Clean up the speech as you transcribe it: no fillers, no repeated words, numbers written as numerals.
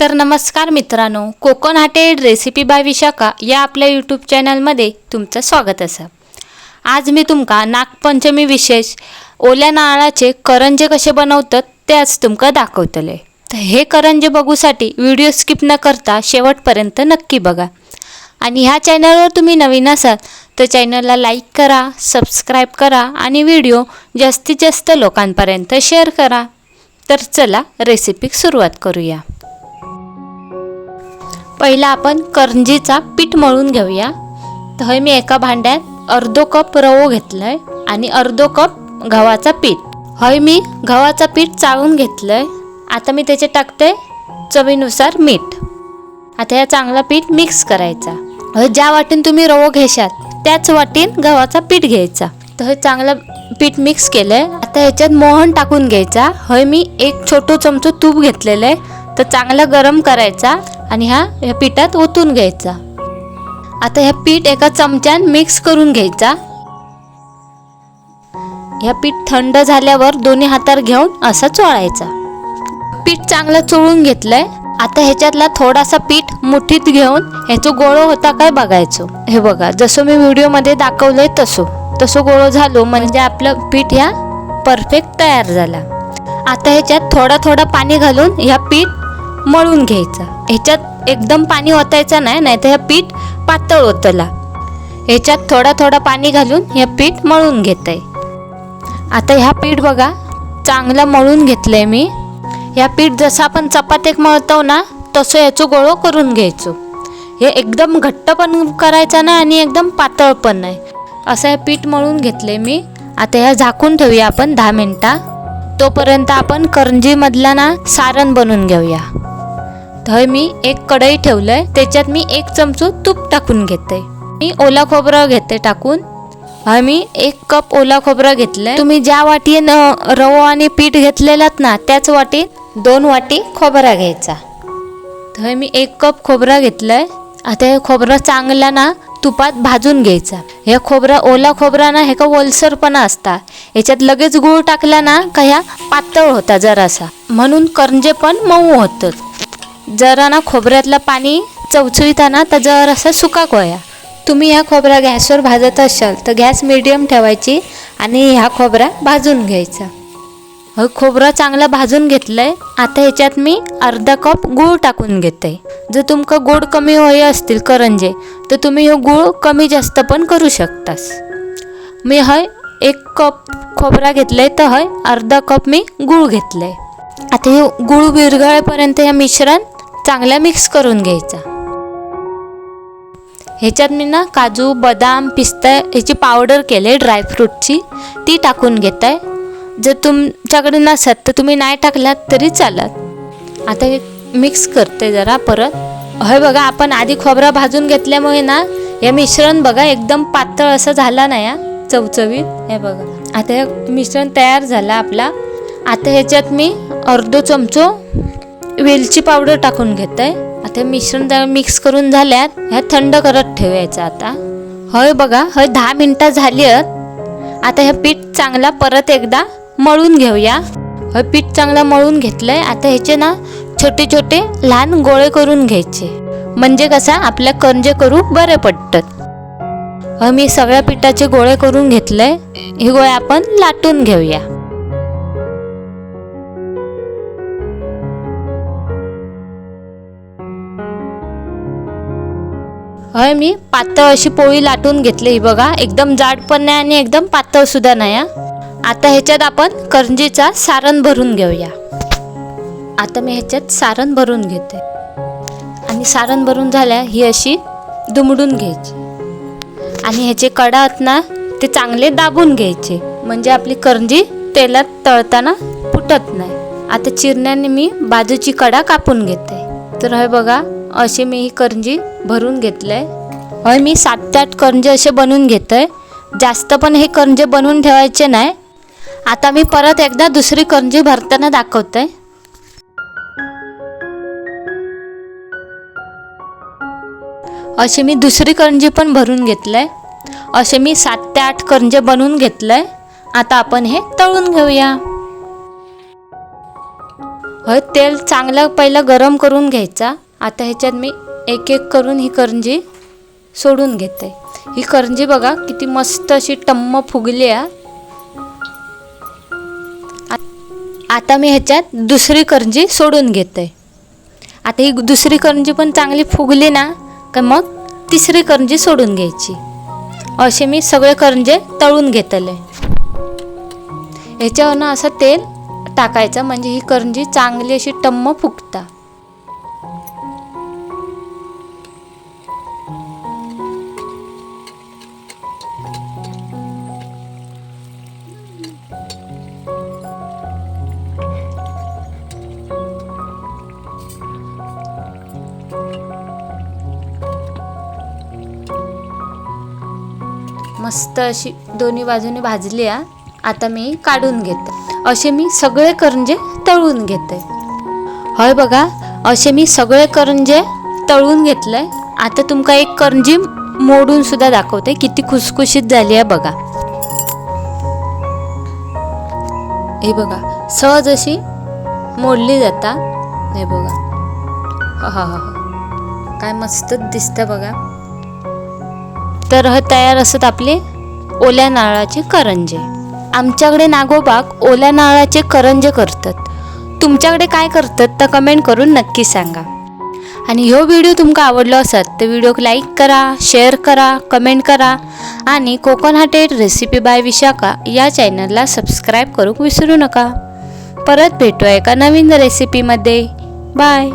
तर नमस्कार मित्रांनो, कोकण हाटेड रेसिपी बाय विशाखा या आपल्या यूट्यूब चॅनलमध्ये तुमचं स्वागत असा। आज मी तुमका नागपंचमी विशेष ओल्या नारळाचे करंजे कसे बनवतात ते आज तुमका दाखवतले। तर हे करंजे बघूसाठी व्हिडिओ स्किप न करता शेवटपर्यंत नक्की बघा। आणि ह्या चॅनलवर तुम्ही नवीन असाल तर चॅनलला लाईक करा, सबस्क्राइब करा आणि व्हिडिओ जास्तीत जास्त लोकांपर्यंत शेअर करा। तर चला रेसिपी सुरुवात करूया। पहिला आपण करंजीचा पीठ मळून घेऊया। तर मी एका भांड्यात अर्धो कप रवो घेतलाय आणि अर्धो कप गव्हाचा पीठ। मी गव्हाचा पीठ चाळून घेतलंय। आता मी त्याचे टाकते चवीनुसार मीठ। आता हे चांगला पीठ मिक्स करायचा। ज्या वाटीन तुम्ही रवो घेशाल त्याच वाटीन गव्हाचा पीठ घ्यायचा। तर हे चांगलं पीठ मिक्स केलंय। आता ह्याच्यात मोहन टाकून घ्यायचा। मी एक छोटो चमचो तूप घेतलेलं आहे। तर चांगला गरम करायचा आणि ह्या पिठात ओतून घ्यायचा। आता हे पीठ एका चमच्यान मिक्स करून घ्यायचा। हे पीठ थंड झाल्यावर दोन्ही हातावर घेऊन असं चोळायचा। पीठ चांगलं चोळून घेतलंय। आता ह्याच्यातला थोडासा पीठ मुठीत घेऊन ह्याचं गोळो होता काय बघायचो। हे बघा, जसं मी व्हिडिओ मध्ये दाखवलंय तसं गोळो झालो म्हणजे आपलं पीठ ह्या परफेक्ट तयार झाला। आता ह्याच्यात थोडा पाणी घालून ह्या पीठ मळून घ्यायचा। ह्याच्यात एकदम पाणी ओतायचं नाही तर हे पीठ पातळ होतला। ह्याच्यात थोडा पाणी घालून हे पीठ मळून घेतय। आता ह्या पीठ बघा चांगलं मळून घेतलंय मी। ह्या पीठ जसं आपण चपातीक मळतो ना तसं ह्याचं गोळो करून घ्यायचो। हे एकदम घट्ट पण करायचं नाही आणि एकदम पातळ पण नाही, असं हे पीठ मळून घेतलंय मी। आता ह्या झाकून ठेवूया आपण 10 मिनिटं। तोपर्यंत आपण करंजी मधला ना सारण बनवून घेऊया। तर मी एक कढई ठेवलंय, त्याच्यात मी 1 चमचो तूप टाकून घेते। मी ओला खोबरं घेते टाकून। मी 1 कप ओला खोबरं घेतलंय। तुम्ही ज्या वाटीन रवा आणि पीठ घेतलेलात ना त्याच वाटीत 2 वाटी खोबरा घ्यायचा। तर मी 1 कप खोबरा घेतलंय। आता हे खोबरं चांगला ना तुपात भाजून घ्यायचा। हे खोबरा ओला खोबरा ना हे का ओलसरपणा असता, याच्यात लगेच गूळ टाकला ना का ह्या पातळ होता जरासा, म्हणून करंजे पण मऊ होतात। जरा ना खोबऱ्यातलं पाणी चवचवीताना तर जरासा सुका कोया। तुम्ही ह्या खोबरा गॅसवर भाजत असाल तर गॅस मीडियम ठेवायची आणि ह्या खोबरा भाजून घ्यायचा। खोबरा चांगला भाजून घेतलंय। आता ह्याच्यात मी अर्धा कप गूळ टाकून घेते। जर तुमका गोड कमी हवे असतील करंजे तर तुम्ही हे गूळ कमी जास्त पण करू शकतास। मी 1 कप खोबरा घेतलंय तर अर्धा कप मी गूळ घेतलंय। आता हे गूळ विरघळेपर्यंत हे मिश्रण चांगलं मिक्स करून घ्यायचा। ह्याच्यात मी ना काजू, बदाम, पिस्ता ह्याची पावडर केले ड्रायफ्रूटची, ती टाकून घेताय। जर तुमच्याकडे नसत तर तुम्ही नाही टाकलात तरी चालत। आता हे मिक्स करते जरा परत। बघा आपण आधी खोबरा भाजून घेतल्यामुळे ना हे मिश्रण बघा एकदम पातळ असं झाला नाही, चवचवीत। हे बघा आता हे मिश्रण तयार झालं आपला। आता ह्याच्यात मी अर्धो चमचो वेलची पावडर टाकून घेते। आता मिश्रण मिक्स करून झाल्यात ह्या थंड करत ठेवायचं। आता बघा 10 मिनिटं झाली आहेत। आता हे पीठ चांगला परत एकदा मळून घेऊया। पीठ चांगला मळून घेतलंय। आता ह्याचे ना छोटे लहान गोळे करून घ्यायचे, म्हणजे कसं आपल्या करंजे करू बरे पडतात। मी सगळ्या पिठाचे गोळे करून घेतले। हे गोळे आपण लाटून घेऊया। मी पातळ अशी पोळी लाटून घेतली। ही बघा एकदम जाड पण नाही आणि एकदम पातळ सुद्धा नाही। आता ह्याच्यात आपण करंजीचा सारण भरून घेऊया। आता मी ह्याच्यात सारण भरून घेते आणि सारण भरून झाल्या ही अशी दुमडून घ्यायची आणि ह्याचे कडा आहेत ना ते चांगले दाबून घ्यायचे, म्हणजे आपली करंजी तेलात तळताना फुटत नाही। आता चिरण्याने मी बाजूची कडा कापून घेते। तर बघा असे मी ही करंजी भरून घेतलंय। मी 7 ते 8 करंजे असे बनवून घेतोय। जास्त पण हे करंजे बनवून ठेवायचे नाही। आता मी परत एकदा दुसरी करंजी भरताना दाखवते। अशी मी दुसरी करंजी पण भरून घेतलंय। असे मी 7 ते 8 करंजे बनवून घेतलंय। आता आपण हे तळून घेऊया। तेल चांगलं पहिलं गरम करून घ्यायचा. आता ह्याच्यात मी एक एक करून ही करंजी सोडून घेते. ही करंजी बघा किती मस्त अशी टम्म फुगली आहे. आता मी ह्याच्यात दुसरी करंजी सोडून घेते. आता ही दुसरी करंजी पण चांगली फुगली ना का मग तिसरी करंजी सोडून घ्यायची. असे मी सगळे करंजे तळून घेतले. ह्याच्यावरनं असं तेल टाकायचं म्हणजे ही करंजी चांगली अशी टम्म फुगता. मस्त अशी दोन्ही बाजूने भाजली आहे. आता मी काढून घेते. असे मी सगळे करंजे तळून घेते. होय बघा असे मी सगळे करंजे तळून घेतले. आता तुमका एक करंजी मोडून सुद्धा दाखवते किती खुसखुशीत झाली आहे बघा. हे बघा सहज अशी मोडली जाता. हे बघा हा हा हा काय मस्त दिसतं बघा. तर हे तयार असत आपले ओल्या नारळाचे करंजे. आमच्याकडे नागोबाक ओल्या नारळाचे करंजे करतात. तुमच्याकडे काय करतात तर कमेंट करून नक्की सांगा. आणि ह्यो व्हिडिओ तुमका आवडलो असत तर व्हिडिओक लाईक करा, शेअर करा, कमेंट करा आणि कोकण हाटेड रेसिपी बाय विशाखा या चॅनलला सबस्क्राईब करूक विसरू नका. परत भेटूया एका नवीन रेसिपीमध्ये. बाय.